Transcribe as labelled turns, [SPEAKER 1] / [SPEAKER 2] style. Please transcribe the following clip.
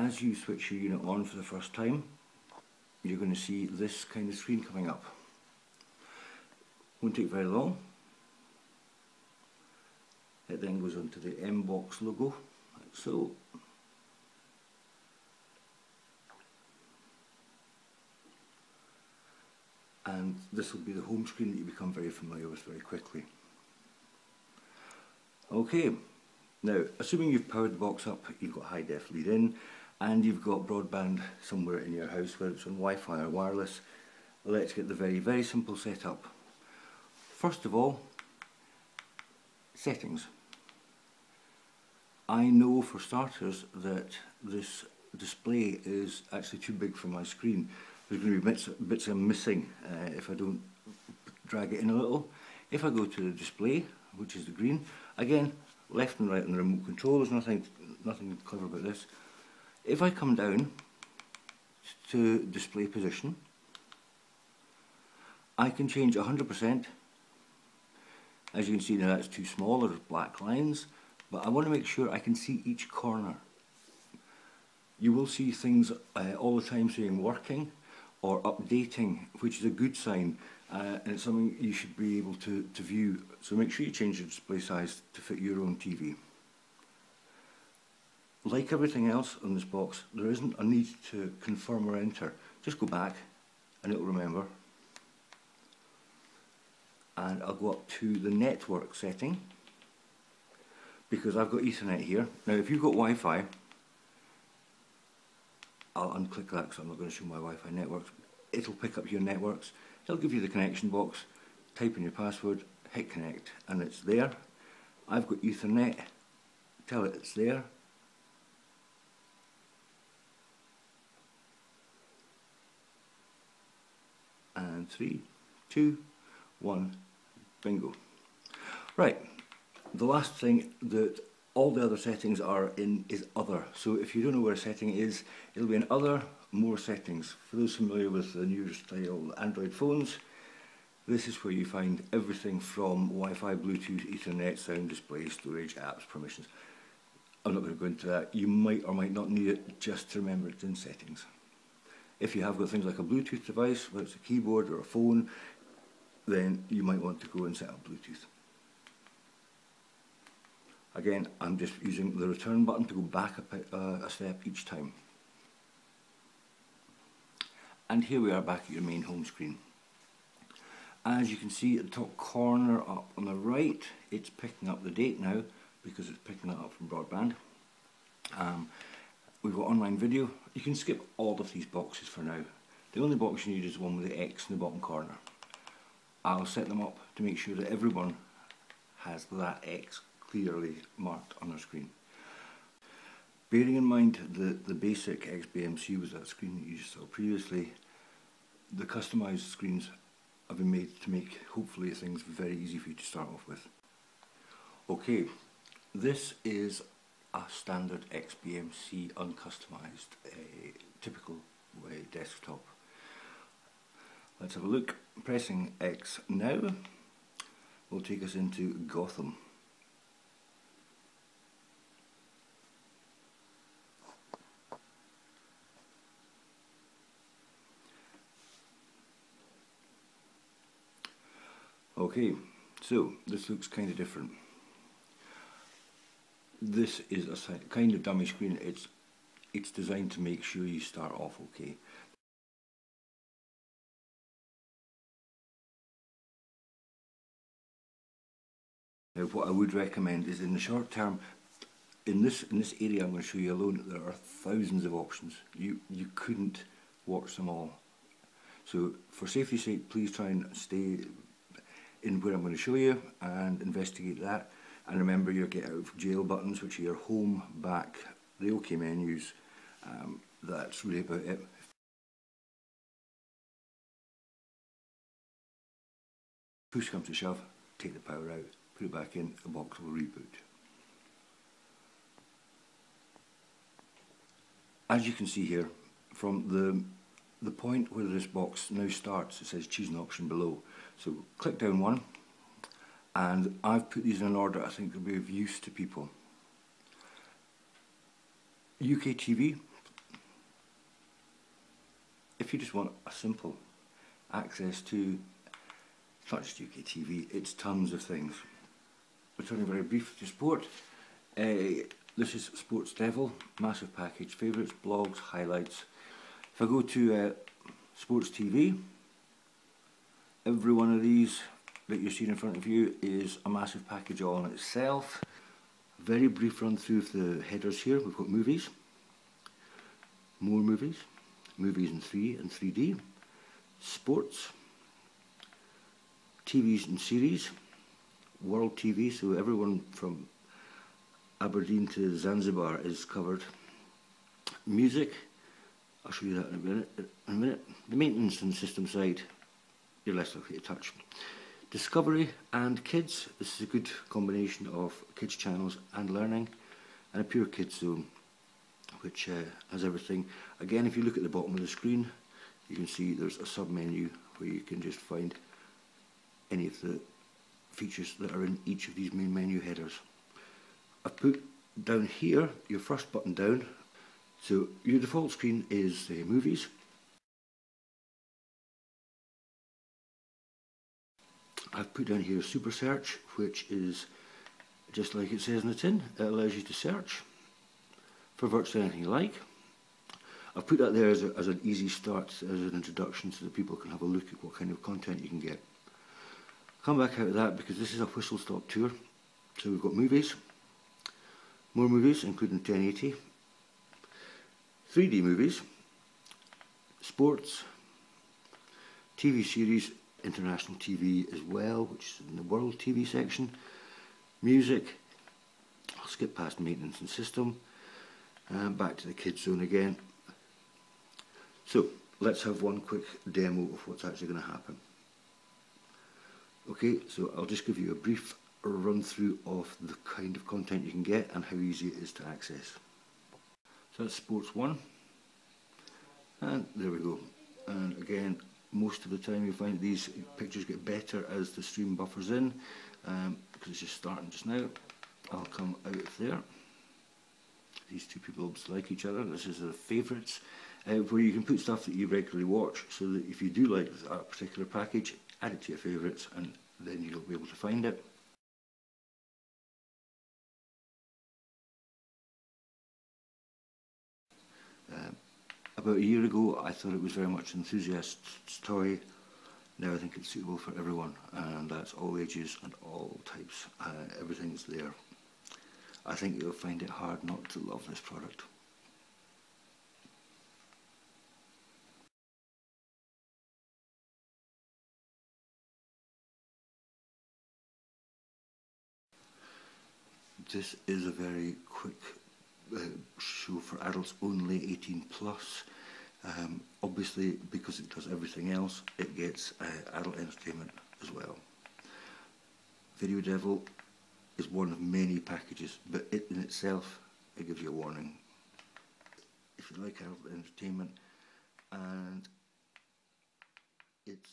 [SPEAKER 1] as you switch your unit on for the first time, you're going to see this kind of screen coming up. Won't take very long. It then goes onto the M-Box logo, like so. And this will be the home screen that you become very familiar with very quickly. Okay, now assuming you've powered the box up, you've got high def lead in, and you've got broadband somewhere in your house, whether it's on Wi-Fi or wireless, let's get the very simple setup. First of all, settings. I know for starters that this display is actually too big for my screen. There's going to be bits I'm missing if I don't drag it in a little. If I go to the display, which is the green, again, left and right on the remote control, there's nothing clever about this. If I come down to display position, I can change 100%. As you can see now, that's too small, there's black lines, but I want to make sure I can see each corner. You will see things all the time saying working or updating, which is a good sign, and it's something you should be able to view. So make sure you change your display size to fit your own TV. Like everything else on this box, there isn't a need to confirm or enter. Just go back and it'll remember. And I'll go up to the network setting, because I've got Ethernet here. Now if you've got Wi-Fi, I'll unclick that because I'm not going to show my Wi-Fi networks. It'll pick up your networks, it'll give you the connection box, type in your password, hit connect, and it's there. I've got Ethernet, tell it it's there. And 3, 2, 1, bingo. Right, the last thing that all the other settings are in is other. So if you don't know where a setting is, it'll be in other, more settings. For those familiar with the newer style Android phones, this is where you find everything from Wi-Fi, Bluetooth, Ethernet, sound, display, storage, apps, permissions. I'm not going to go into that. You might or might not need it, just to remember it's in settings. If you have got things like a Bluetooth device, whether it's a keyboard or a phone, then you might want to go and set up Bluetooth. Again, I'm just using the return button to go back a step each time. And here we are back at your main home screen. As you can see at the top corner up on the right, it's picking up the date now because it's picking that up from broadband. We've got online video. You can skip all of these boxes for now. The only box you need is one with the X in the bottom corner. I'll set them up to make sure that everyone has that X clearly marked on their screen. Bearing in mind that the basic XBMC was that screen that you just saw previously, the customised screens have been made to make hopefully things very easy for you to start off with. Okay, this is a standard XBMC uncustomised, typical way desktop. Let's have a look. Pressing X now will take us into Gotham. Okay, so this looks kind of different. This is a kind of dummy screen. It's designed to make sure you start off okay. Now what I would recommend is in the short term, in this area I'm going to show you alone, there are thousands of options. You couldn't watch them all. So for safety's sake, please try and stay in where I'm going to show you and investigate that. And remember your get out of jail buttons, which are your home, back, the OK menus. That's really about it. Push comes to shove, take the power out, put it back in, the box will reboot. As you can see here, from the point where this box now starts, it says choose an option below. So click down one, and I've put these in an order I think will be of use to people. UK TV, if you just want a simple access to, it's not just UK TV, it's tons of things. Returning very brief to sport, this is Sports Devil, massive package, favourites, blogs, highlights. If I go to Sports TV, every one of these that you're seeing in front of you is a massive package all in itself. Very brief run through of the headers here. We've got movies, more movies, movies in 3 and 3D, sports, TVs and series, world TV, so everyone from Aberdeen to Zanzibar is covered. Music, I'll show you that in a minute. The maintenance and system side, you're less likely to touch. Discovery and kids, this is a good combination of kids channels and learning, and a pure kids zone, which has everything. Again, if you look at the bottom of the screen, you can see there's a sub menu where you can just find any of the features that are in each of these main menu headers. I've put down here your first button down, so your default screen is movies. I've put down here Super Search, which is just like it says in the tin. It allows you to search for virtually anything you like. I've put that there as an easy start, as an introduction, so that people can have a look at what kind of content you can get. Come back out of that because this is a whistle-stop tour. So we've got movies, more movies including 1080, 3D movies, sports, TV series, international TV as well, which is in the world TV section, music. I'll skip past maintenance and system, back to the kids zone again. So let's have one quick demo of what's actually going to happen. Okay, so I'll just give you a brief run through of the kind of content you can get and how easy it is to access. So that's Sports 1, and there we go. And again, most of the time you find these pictures get better as the stream buffers in, because it's just starting just now. I'll come out of there. These two people like each other. This is the favourites, where you can put stuff that you regularly watch, so that if you do like a particular package, add it to your favourites and then you'll be able to find it. About a year ago I thought it was very much an enthusiast's toy. Now I think it's suitable for everyone, and that's all ages and all types. Everything's there. I think you'll find it hard not to love this product. This is a very quick show for adults only, 18 plus. Obviously, because it does everything else, it gets adult entertainment as well. Video Devil is one of many packages, but it in itself, it gives you a warning. If you like adult entertainment, and it's